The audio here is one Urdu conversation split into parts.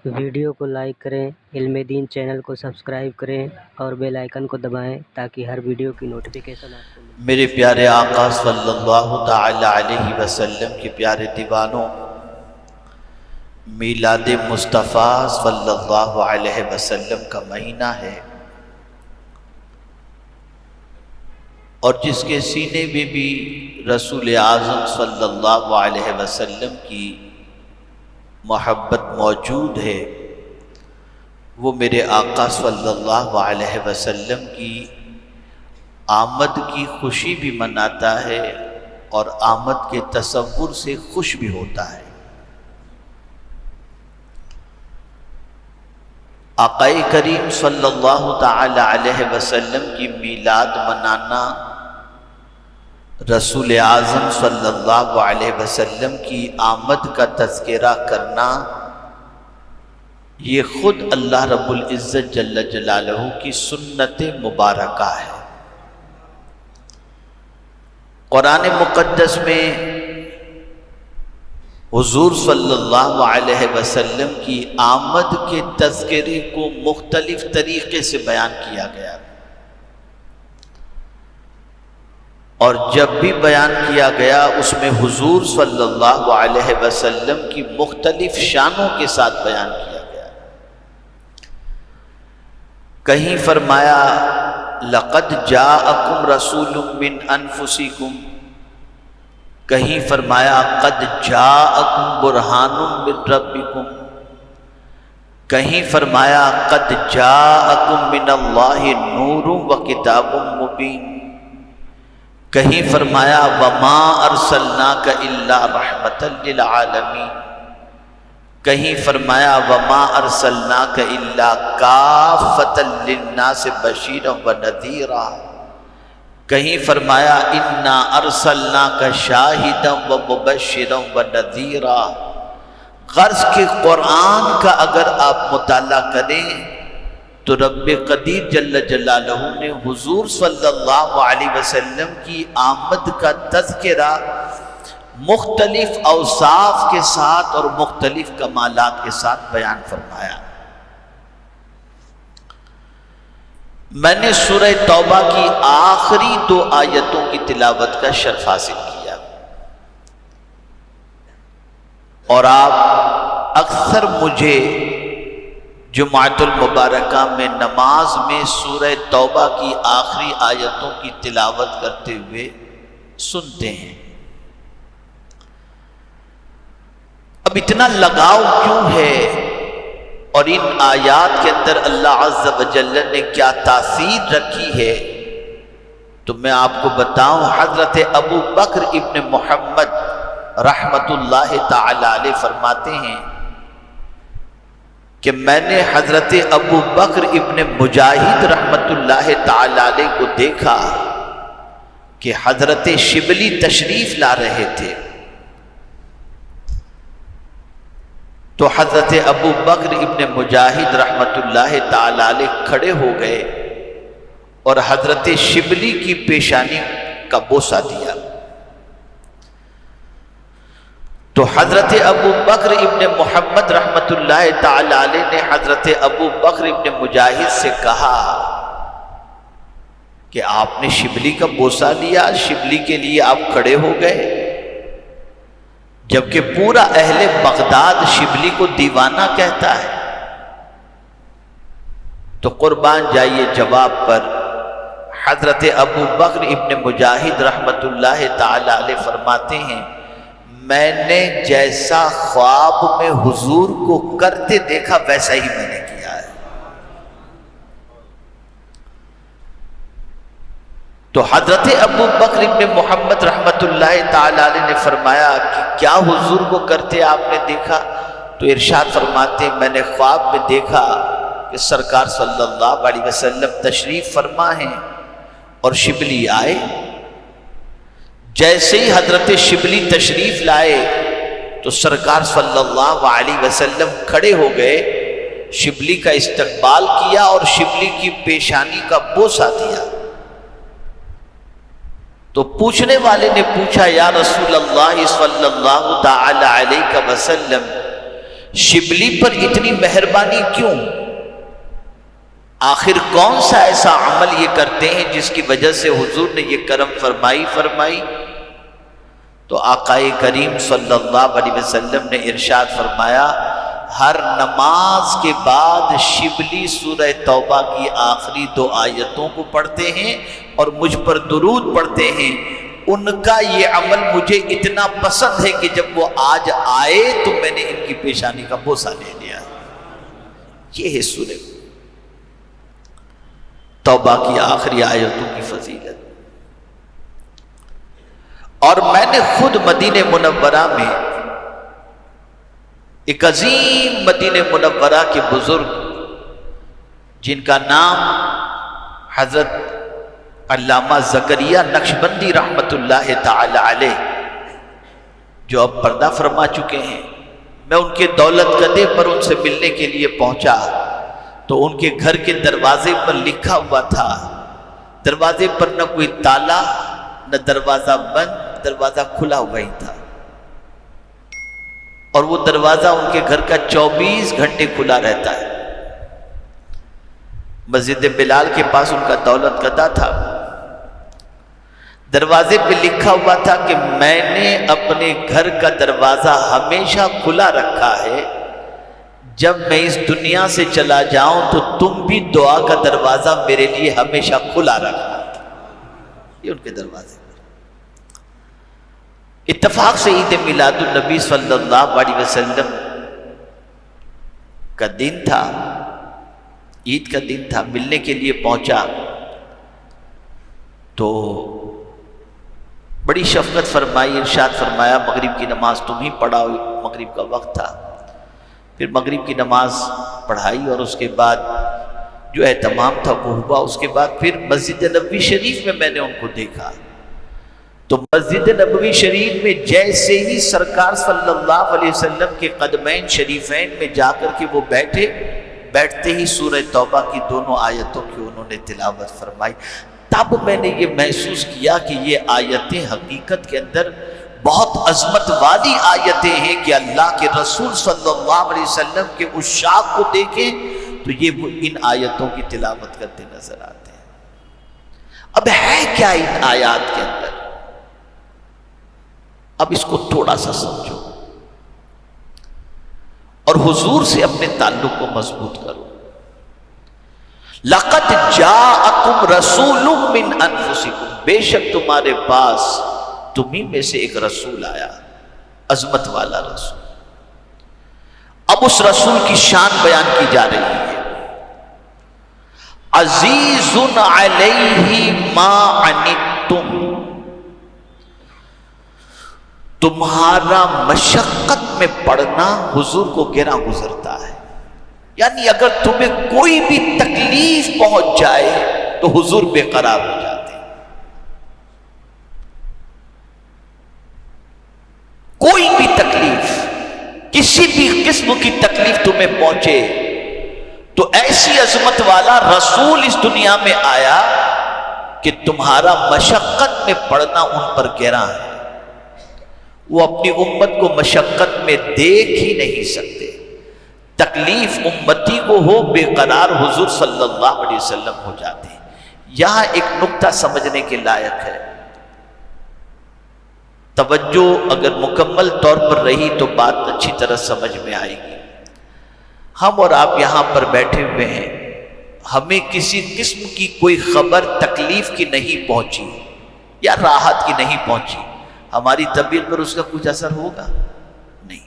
ویڈیو کو لائک کریں، علم دین چینل کو سبسکرائب کریں اور بیل آئیکن کو دبائیں تاکہ ہر ویڈیو کی نوٹیفیکیشن آپ کو ملے۔ میرے پیارے آقا صلی اللہ تعالی علیہ وسلم کے پیارے دیوانوں، میلاد مصطفیٰ صلی اللہ علیہ وسلم کا مہینہ ہے، اور جس کے سینے میں بھی رسول اعظم صلی اللہ علیہ وسلم کی محبت موجود ہے، وہ میرے آقا صلی اللہ علیہ وسلم کی آمد کی خوشی بھی مناتا ہے اور آمد کے تصور سے خوش بھی ہوتا ہے۔ آقا کریم صلی اللہ تعالی علیہ وسلم کی میلاد منانا، رسول اعظم صلی اللہ علیہ وسلم کی آمد کا تذکرہ کرنا، یہ خود اللہ رب العزت جل جلالہ کی سنت مبارکہ ہے۔ قرآن مقدس میں حضور صلی اللہ علیہ وسلم کی آمد کے تذکرے کو مختلف طریقے سے بیان کیا گیا، اور جب بھی بیان کیا گیا اس میں حضور صلی اللہ علیہ وسلم کی مختلف شانوں کے ساتھ بیان کیا گیا۔ کہیں فرمایا لقد جاءکم رسول من انفسکم، کہیں فرمایا قد جاءکم برہان من ربکم، کہیں فرمایا قد جاءکم من اللہ نور و کتاب مبین، کہیں فرمایا وما ارسلناک الا رحمتا للعالمین، کہیں فرمایا وما ارسلناک الا کافتا للناس بشیرا ونذیرا، کہیں فرمایا انا ارسلناک شاہدا ومبشرا ونذیرا۔ غرض کہ قرآن کا اگر آپ مطالعہ کریں تو رب قدیر جل جلالہ نے حضور صلی اللہ علیہ وسلم کی آمد کا تذکرہ مختلف اوصاف کے ساتھ اور مختلف کمالات کے ساتھ بیان فرمایا۔ میں نے سورہ توبہ کی آخری 2 آیتوں کی تلاوت کا شرف حاصل کیا، اور آپ اکثر مجھے جمعۃ المبارکہ میں نماز میں سورہ توبہ کی آخری آیتوں کی تلاوت کرتے ہوئے سنتے ہیں۔ اب اتنا لگاؤ کیوں ہے، اور ان آیات کے اندر اللہ عز و جل نے کیا تاثیر رکھی ہے، تو میں آپ کو بتاؤں۔ حضرت ابو بکر ابن محمد رحمت اللہ تعالی علیہ فرماتے ہیں کہ میں نے حضرت ابو بکر ابن مجاہد رحمت اللہ تعالی علیہ کو دیکھا کہ حضرت شبلی تشریف لا رہے تھے، تو حضرت ابو بکر ابن مجاہد رحمت اللہ تعالی علیہ کھڑے ہو گئے اور حضرت شبلی کی پیشانی کا بوسہ دیا، تو حضرت ابو بکر ابن محمد رحمت اللہ تعالی علیہ نے حضرت ابو بکر ابن مجاہد سے کہا کہ آپ نے شبلی کا بوسہ لیا، شبلی کے لیے آپ کھڑے ہو گئے، جبکہ پورا اہل بغداد شبلی کو دیوانہ کہتا ہے۔ تو قربان جائیے جواب پر۔ حضرت ابو بکر ابن مجاہد رحمت اللہ تعالی علیہ فرماتے ہیں میں نے جیسا خواب میں حضور کو کرتے دیکھا ویسا ہی میں نے کیا ہے۔ تو حضرت ابو بکر ابن محمد رحمت اللہ تعالی علیہ نے فرمایا کہ کیا حضور کو کرتے آپ نے دیکھا؟ تو ارشاد فرماتے میں نے خواب میں دیکھا کہ سرکار صلی اللہ علیہ وسلم تشریف فرما ہیں اور شبلی آئے۔ جیسے ہی حضرت شبلی تشریف لائے تو سرکار صلی اللہ علیہ وسلم کھڑے ہو گئے، شبلی کا استقبال کیا اور شبلی کی پیشانی کا بوسہ دیا۔ تو پوچھنے والے نے پوچھا یا رسول اللہ صلی اللہ تعالی علیہ وسلم، شبلی پر اتنی مہربانی کیوں؟ آخر کون سا ایسا عمل یہ کرتے ہیں جس کی وجہ سے حضور نے یہ کرم فرمائی؟ تو آقا کریم صلی اللہ علیہ وسلم نے ارشاد فرمایا، ہر نماز کے بعد شبلی سورہ توبہ کی آخری 2 آیتوں کو پڑھتے ہیں اور مجھ پر درود پڑھتے ہیں۔ ان کا یہ عمل مجھے اتنا پسند ہے کہ جب وہ آج آئے تو میں نے ان کی پیشانی کا بوسہ لے لیا۔ یہ ہے سورہ توبہ کی آخری آیتوں کی فضیلت۔ اور میں نے خود مدینہ منورہ میں ایک عظیم مدینہ منورہ کے بزرگ جن کا نام حضرت علامہ زکریا نقشبندی رحمت اللہ تعالی علیہ، جو اب پردہ فرما چکے ہیں، میں ان کے دولت کدے پر ان سے ملنے کے لیے پہنچا تو ان کے گھر کے دروازے پر لکھا ہوا تھا، دروازے پر نہ کوئی تالا نہ دروازہ بند، دروازہ کھلا ہوا ہی تھا، اور وہ دروازہ ان کے گھر کا 24 گھنٹے کھلا رہتا ہے۔ مسجد بلال کے پاس ان کا دولت کدہ تھا، دروازے پہ لکھا ہوا تھا کہ میں نے اپنے گھر کا دروازہ ہمیشہ کھلا رکھا ہے، جب میں اس دنیا سے چلا جاؤں تو تم بھی دعا کا دروازہ میرے لیے ہمیشہ کھلا رکھنا۔ یہ ان کے دروازے پر اتفاق سے عید میلاد النبی صلی اللہ علیہ وسلم کا دن تھا، عید کا دن تھا، ملنے کے لیے پہنچا تو بڑی شفقت فرمائی، ارشاد فرمایا مغرب کی نماز تم ہی پڑھاؤ، مغرب کا وقت تھا۔ پھر مغرب کی نماز پڑھائی اور اس کے بعد جو اہتمام تھا وہ ہوا۔ اس کے بعد پھر مسجد نبوی شریف میں میں نے ان کو دیکھا تو مسجد نبوی شریف میں جیسے ہی سرکار صلی اللہ علیہ وسلم کے قدمین شریفین میں جا کر کے وہ بیٹھتے ہی سورہ توبہ کی 2 آیتوں کی انہوں نے تلاوت فرمائی۔ تب میں نے یہ محسوس کیا کہ یہ آیتیں حقیقت کے اندر بہت عظمت والی آیتیں ہیں کہ اللہ کے رسول صلی اللہ علیہ وسلم کے عشاق کو دیکھیں تو یہ وہ ان آیتوں کی تلاوت کرتے نظر آتے ہیں۔ اب ہے کیا ان آیات کے اندر؟ اب اس کو تھوڑا سا سمجھو اور حضور سے اپنے تعلق کو مضبوط کرو۔ لَقَدْ جَاءَكُمْ رَسُولٌ مِّنْ أَنفُسِكُمْ، بے شک تمہارے پاس تمہیں میں سے ایک رسول آیا، عظمت والا رسول۔ اب اس رسول کی شان بیان کی جا رہی ہے۔ عزیز علیہ ما عنتم، تمہارا مشقت میں پڑنا حضور کو گراں گزرتا ہے، یعنی اگر تمہیں کوئی بھی تکلیف پہنچ جائے تو حضور بے قرار ہو جاتے ہیں۔ کوئی بھی تکلیف، کسی بھی قسم کی تکلیف تمہیں پہنچے تو ایسی عظمت والا رسول اس دنیا میں آیا کہ تمہارا مشقت میں پڑنا ان پر گراں ہے۔ وہ اپنی امت کو مشقت میں دیکھ ہی نہیں سکتے، تکلیف امتی کو ہو بے قرار حضور صلی اللہ علیہ وسلم ہو جاتے ہیں۔ یہاں ایک نکتہ سمجھنے کے لائق ہے، توجہ اگر مکمل طور پر رہی تو بات اچھی طرح سمجھ میں آئے گی۔ ہم اور آپ یہاں پر بیٹھے ہوئے ہیں، ہمیں کسی قسم کی کوئی خبر تکلیف کی نہیں پہنچی یا راحت کی نہیں پہنچی، ہماری طبیعت پر اس کا کچھ اثر ہوگا نہیں،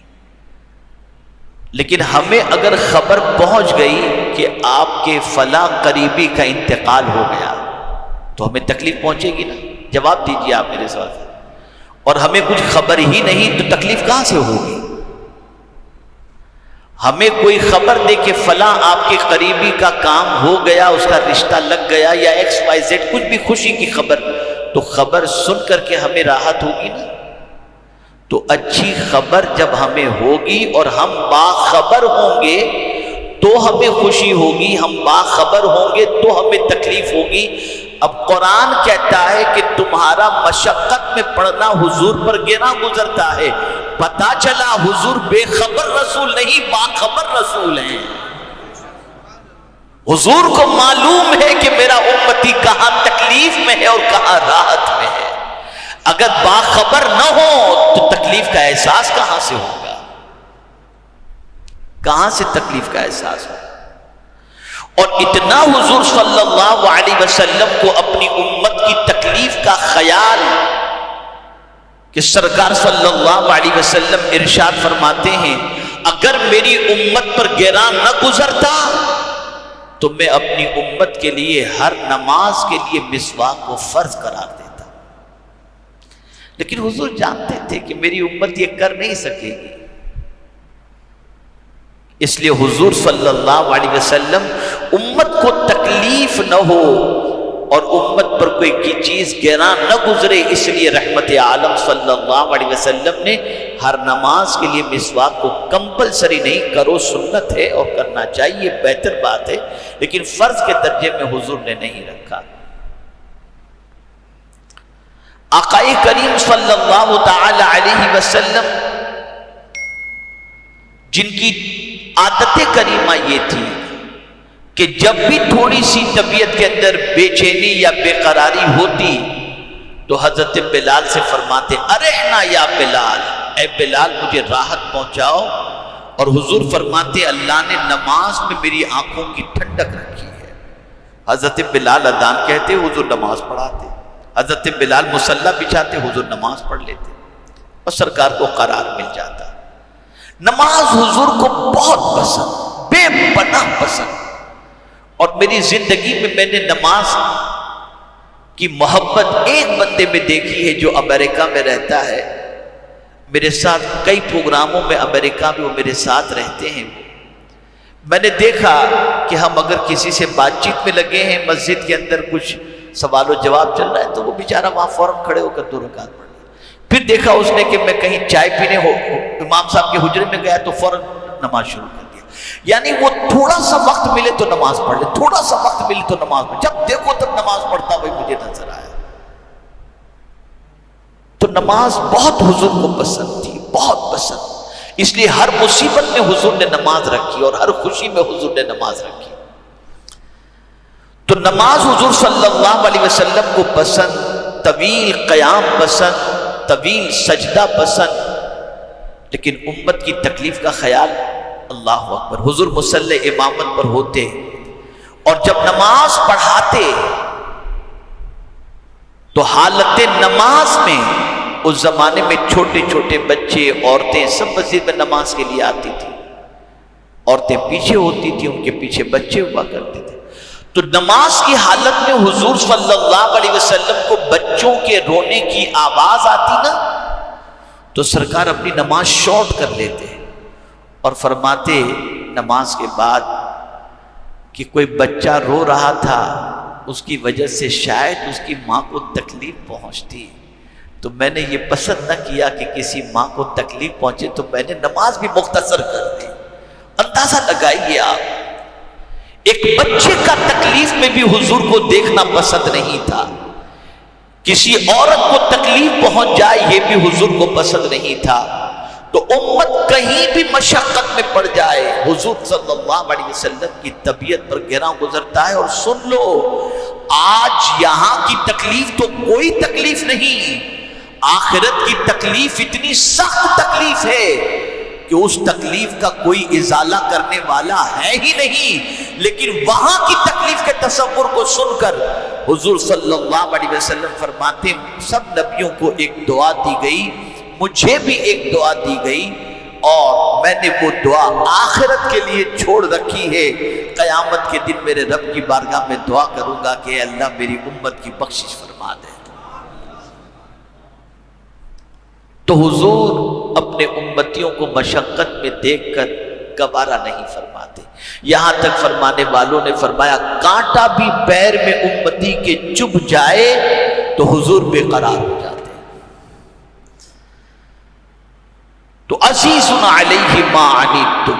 لیکن ہمیں اگر خبر پہنچ گئی کہ آپ کے فلاں قریبی کا انتقال ہو گیا تو ہمیں تکلیف پہنچے گی نا؟ جواب دیجیے آپ میرے سوال سے۔ اور ہمیں کچھ خبر ہی نہیں تو تکلیف کہاں سے ہوگی؟ ہمیں کوئی خبر دے کہ فلاں آپ کے قریبی کا کام ہو گیا، اس کا رشتہ لگ گیا، یا XYZ کچھ بھی خوشی کی خبر، تو خبر سن کر کے ہمیں راحت ہوگی نا؟ تو اچھی خبر جب ہمیں ہوگی اور ہم باخبر ہوں گے تو ہمیں خوشی ہوگی، ہم باخبر ہوں گے تو ہمیں تکلیف ہوگی۔ اب قرآن کہتا ہے کہ تمہارا مشقت میں پڑنا حضور پر گراں گزرتا ہے، پتا چلا حضور بے خبر رسول نہیں، باخبر رسول ہیں۔ حضور کو معلوم ہے کہ میرا امتی کہاں تکلیف میں ہے اور کہاں راحت میں ہے۔ اگر باخبر نہ ہو تو تکلیف کا احساس کہاں سے ہوگا؟ کہاں سے تکلیف کا احساس ہوگا؟ اور اتنا حضور صلی اللہ علیہ وسلم کو اپنی امت کی تکلیف کا خیال کہ سرکار صلی اللہ علیہ وسلم ارشاد فرماتے ہیں اگر میری امت پر گراں نہ گزرتا تو میں اپنی امت کے لیے ہر نماز کے لیے مسواک کو فرض قرار دیتا، لیکن حضور جانتے تھے کہ میری امت یہ کر نہیں سکے گی، اس لیے حضور صلی اللہ علیہ وسلم امت کو تکلیف نہ ہو اور امت پر کوئی چیز گراں نہ گزرے، اس لیے رحمت عالم صلی اللہ علیہ وسلم نے ہر نماز کے لیے مسواک کو کمپلسری نہیں، کرو سنت ہے اور کرنا چاہیے، بہتر بات ہے، لیکن فرض کے درجے میں حضور نے نہیں رکھا۔ آقا کریم صلی اللہ تعالی علیہ وسلم جن کی عادت کریمہ یہ تھی کہ جب بھی تھوڑی سی طبیعت کے اندر بے چینی یا بے قراری ہوتی تو حضرت بلال سے فرماتے ارحنا یا بلال، اے بلال مجھے راحت پہنچاؤ، اور حضور فرماتے اللہ نے نماز میں میری آنکھوں کی ٹھنڈک رکھی ہے۔ حضرت بلال اذان کہتے، حضور نماز پڑھاتے، حضرت بلال مصلی بچھاتے، حضور نماز پڑھ لیتے اور سرکار کو قرار مل جاتا۔ نماز حضور کو بہت پسند، بے پناہ پسند، اور میری زندگی میں نے نماز کی محبت ایک بندے میں دیکھی ہے جو امریکہ میں رہتا ہے، میرے ساتھ کئی پروگراموں میں امریکہ میں وہ میرے ساتھ رہتے ہیں۔ میں نے دیکھا کہ ہم اگر کسی سے بات چیت میں لگے ہیں، مسجد کے اندر کچھ سوال و جواب چل رہا ہے تو وہ بیچارہ وہاں فوراً کھڑے ہو کر 2 رکعت پڑھ لیا۔ پھر دیکھا اس نے کہ میں کہیں چائے پینے امام صاحب کے حجرے میں گیا تو فوراً نماز شروع کر دیا، یعنی وہ تھوڑا سا وقت ملے تو نماز پڑھ لے، تھوڑا سا وقت ملے تو نماز پڑھ، جب دیکھو تب نماز پڑھتا ہوئے مجھے نظر آیا۔ تو نماز بہت حضور کو پسند تھی، بہت پسند، اس لیے ہر مصیبت میں حضور نے نماز رکھی اور ہر خوشی میں حضور نے نماز رکھی۔ تو نماز حضور صلی اللہ علیہ وسلم کو پسند، طویل قیام پسند، طویل سجدہ پسند، لیکن امت کی تکلیف کا خیال، اللہ اکبر، حضور مصلی امامت پر ہوتے اور جب نماز پڑھاتے تو حالت نماز میں اس زمانے میں چھوٹے چھوٹے بچے، عورتیں سب مسجد میں نماز کے لیے آتی تھی، عورتیں پیچھے ہوتی تھی، ان کے پیچھے بچے ہوا کرتے تھے۔ تو نماز کی حالت میں حضور صلی اللہ علیہ وسلم کو بچوں کے رونے کی آواز آتی نا تو سرکار اپنی نماز شارٹ کر لیتے اور فرماتے نماز کے بعد کہ کوئی بچہ رو رہا تھا، اس کی وجہ سے شاید اس کی ماں کو تکلیف پہنچتی، تو میں نے یہ پسند نہ کیا کہ کسی ماں کو تکلیف پہنچے، تو میں نے نماز بھی مختصر کر دی۔ اندازہ لگائیے آپ، ایک بچے کا تکلیف میں بھی حضور کو دیکھنا پسند نہیں تھا، کسی عورت کو تکلیف پہنچ جائے یہ بھی حضور کو پسند نہیں تھا۔ تو امت کہیں بھی مشقت میں پڑ جائے، حضور صلی اللہ علیہ وسلم کی طبیعت پر گراں گزرتا ہے۔ اور سن لو، آج یہاں کی تکلیف تو کوئی تکلیف نہیں، آخرت کی تکلیف اتنی سخت تکلیف ہے کہ اس تکلیف کا کوئی ازالہ کرنے والا ہے ہی نہیں، لیکن وہاں کی تکلیف کے تصور کو سن کر حضور صلی اللہ علیہ وسلم فرماتے سب نبیوں کو ایک دعا دی گئی، مجھے بھی ایک دعا دی گئی، اور میں نے وہ دعا آخرت کے لیے چھوڑ رکھی ہے۔ قیامت کے دن میرے رب کی بارگاہ میں دعا کروں گا کہ اے اللہ میری امت کی بخشش فرما دے۔ تو حضور اپنے امتیوں کو مشقت میں دیکھ کر گوارا نہیں فرماتے، یہاں تک فرمانے والوں نے فرمایا کانٹا بھی پیر میں امتی کے چبھ جائے تو حضور بے قرار ہو جاتے۔ تو عزیز علیہ ما عنتم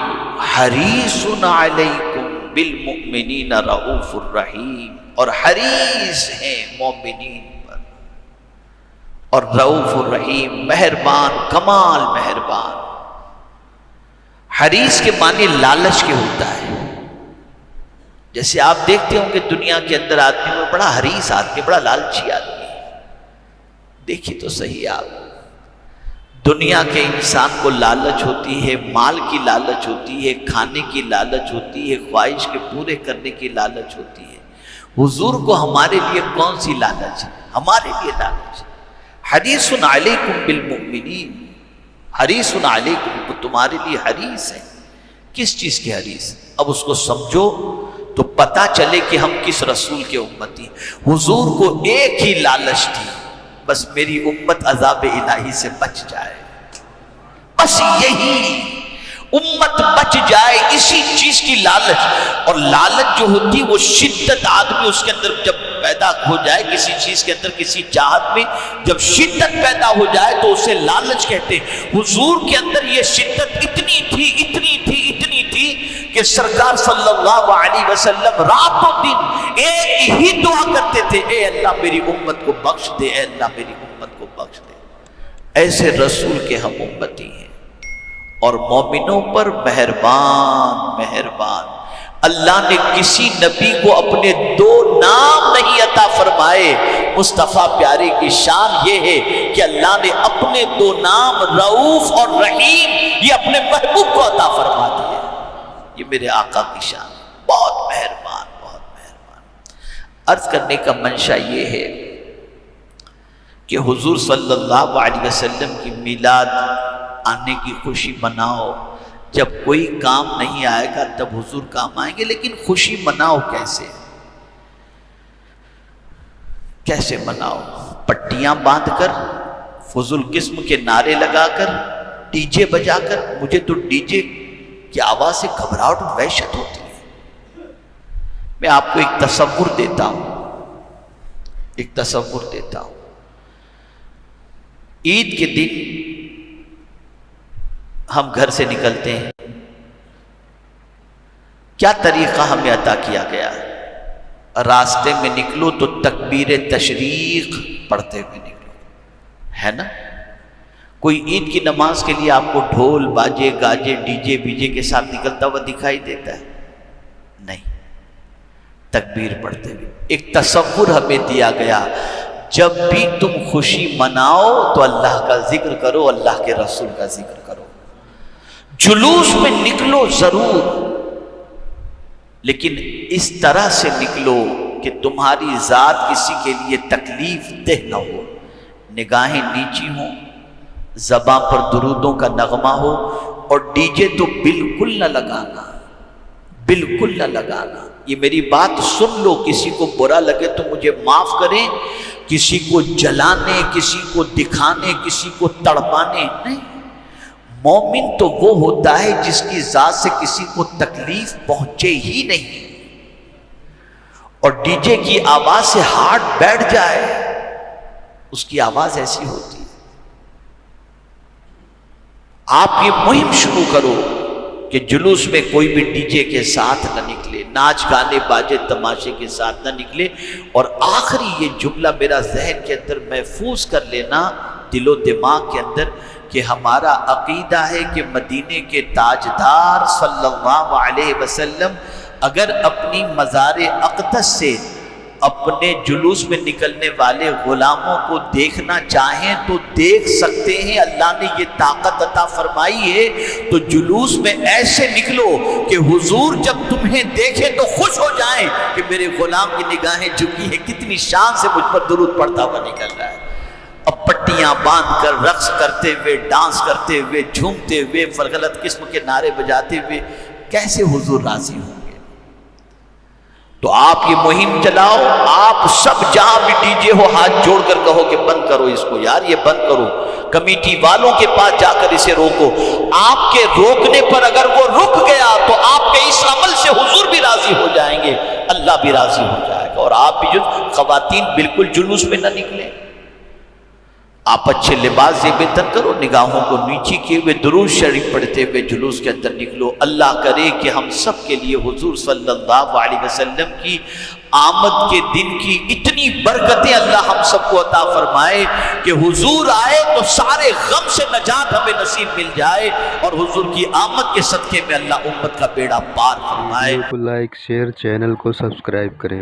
حریص علیکم بالمؤمنین رؤوف الرحیم، اور حریص ہیں مومنین پر، اور رؤوف الرحیم، مہربان، کمال مہربان۔ حریص کے معنی لالچ کے ہوتا ہے۔ جیسے آپ دیکھتے ہوں کہ دنیا کے اندر آدمی میں بڑا حریص آدمی، بڑا لالچی آدمی ہے۔ دیکھیے تو صحیح آپ، دنیا کے انسان کو لالچ ہوتی ہے، مال کی لالچ ہوتی ہے، کھانے کی لالچ ہوتی ہے، خواہش کے پورے کرنے کی لالچ ہوتی ہے۔ حضور کو ہمارے لیے کون سی لالچ ہے؟ ہمارے لیے لالچ ہے۔ حریص علیکم بالمؤمنین، حریص علیکم، وہ تمہارے لیے حریص ہے۔ کس چیز کے حریص؟ اب اس کو سمجھو تو پتا چلے کہ ہم کس رسول کے امتی ہیں۔ حضور کو ایک ہی لالچ تھی، بس میری امت عذاب الہی سے بچ جائے، بس یہی، امت بچ جائے، اسی چیز کی لالچ۔ اور لالچ جو ہوتی ہے وہ شدت، آدمی اس کے اندر جب پیدا ہو جائے کسی چیز کے اندر، کسی چاہت میں جب شدت پیدا ہو جائے تو اسے لالچ کہتے ہیں۔ حضور کے اندر یہ شدت اتنی تھی، اتنی تھی، اتنی تھی کہ سرکار صلی اللہ علیہ وسلم رات و دن ایک ہی دعا کرتے تھے، اے اللہ میری امت کو بخش دے، اے اللہ میری امت کو بخش دے۔ ایسے رسول کے ہم امتی ہیں، اور مومنوں پر مہربان مہربان۔ اللہ نے کسی نبی کو اپنے دو نام نہیں عطا فرمائے۔ مصطفیٰ پیارے کی شان یہ ہے کہ اللہ نے اپنے دو نام رؤوف اور رحیم یہ اپنے محبوب کو عطا فرما دیا۔ یہ میرے آقا کی شان، بہت مہربان، بہت مہربان۔ عرض کرنے کا منشا یہ ہے کہ حضور صلی اللہ علیہ وسلم کی میلاد آنے کی خوشی مناؤ۔ جب کوئی کام نہیں آئے گا تب حضور کام آئیں گے، لیکن خوشی مناؤ کیسے؟ کیسے مناؤ؟ پٹیاں باندھ کر، فضول قسم کے نعرے لگا کر، ڈی جے بجا کر؟ مجھے تو ڈی جے کی آواز سے گھبراہٹ اور وحشت ہوتی ہے۔ میں آپ کو ایک تصور دیتا ہوں، ایک تصور دیتا ہوں۔ عید کے دن ہم گھر سے نکلتے ہیں، کیا طریقہ ہمیں عطا کیا گیا؟ راستے میں نکلو تو تکبیر تشریق پڑھتے ہوئے نکلو، ہے نا؟ کوئی عید کی نماز کے لیے آپ کو ڈھول باجے گاجے ڈی جے بیجے کے ساتھ نکلتا ہوا دکھائی دیتا ہے؟ نہیں، تکبیر پڑھتے ہوئے۔ ایک تصور ہمیں دیا گیا، جب بھی تم خوشی مناؤ تو اللہ کا ذکر کرو، اللہ کے رسول کا ذکر کرو۔ جلوس میں نکلو ضرور، لیکن اس طرح سے نکلو کہ تمہاری ذات کسی کے لیے تکلیف دہ نہ ہو، نگاہیں نیچی ہوں، زباں پر درودوں کا نغمہ ہو، اور ڈی جے تو بالکل نہ لگانا، بالکل نہ لگانا۔ یہ میری بات سن لو، کسی کو برا لگے تو مجھے معاف کریں، کسی کو جلانے، کسی کو دکھانے، کسی کو تڑپانے نہیں۔ مومن تو وہ ہوتا ہے جس کی ذات سے کسی کو تکلیف پہنچے ہی نہیں، اور ڈی جے کی آواز سے ہارٹ بیٹھ جائے، اس کی آواز ایسی ہوتی ہے۔ آپ یہ مہم شروع کرو کہ جلوس میں کوئی بھی ڈی جے کے ساتھ نہ نکلے، ناچ گانے باجے تماشے کے ساتھ نہ نکلے۔ اور آخری یہ جملہ میرا ذہن کے اندر محفوظ کر لینا، دل و دماغ کے اندر، کہ ہمارا عقیدہ ہے کہ مدینے کے تاجدار صلی اللہ علیہ وسلم اگر اپنی مزار اقدس سے اپنے جلوس میں نکلنے والے غلاموں کو دیکھنا چاہیں تو دیکھ سکتے ہیں۔ اللہ نے یہ طاقت عطا فرمائی ہے، تو جلوس میں ایسے نکلو کہ حضور جب تمہیں دیکھیں تو خوش ہو جائیں کہ میرے غلام کی نگاہیں جھکی ہیں، کتنی شان سے مجھ پر درود پڑھتا ہوا نکل رہا ہے۔ اب پٹیاں باندھ کر رقص کرتے ہوئے، ڈانس کرتے ہوئے، جھومتے ہوئے، غلط قسم کے نعرے بجاتے ہوئے کیسے حضور راضی ہوں گے؟ تو آپ یہ مہم چلاؤ، آپ سب جہاں بھی ڈی جے ہو ہاتھ جوڑ کر کہو کہ بند کرو اس کو یار، یہ بند کرو، کمیٹی والوں کے پاس جا کر اسے روکو۔ آپ کے روکنے پر اگر وہ رک گیا تو آپ کے اس عمل سے حضور بھی راضی ہو جائیں گے، اللہ بھی راضی ہو جائے گا۔ اور آپ بھی جو خواتین بالکل جلوس میں نہ نکلیں، آپ اچھے لباس سے بہتر کرو، نگاہوں کو نیچی کیے ہوئے درود شریف پڑھتے ہوئے جلوس کے اندر نکلو۔ اللہ کرے کہ ہم سب کے لیے حضور صلی اللہ علیہ وسلم کی آمد کے دن کی اتنی برکتیں اللہ ہم سب کو عطا فرمائے کہ حضور آئے تو سارے غم سے نجات ہمیں نصیب مل جائے، اور حضور کی آمد کے صدقے میں اللہ امت کا بیڑا پار فرمائے۔ ویڈیو کو لائک، شیئر، چینل کو سبسکرائب کریں۔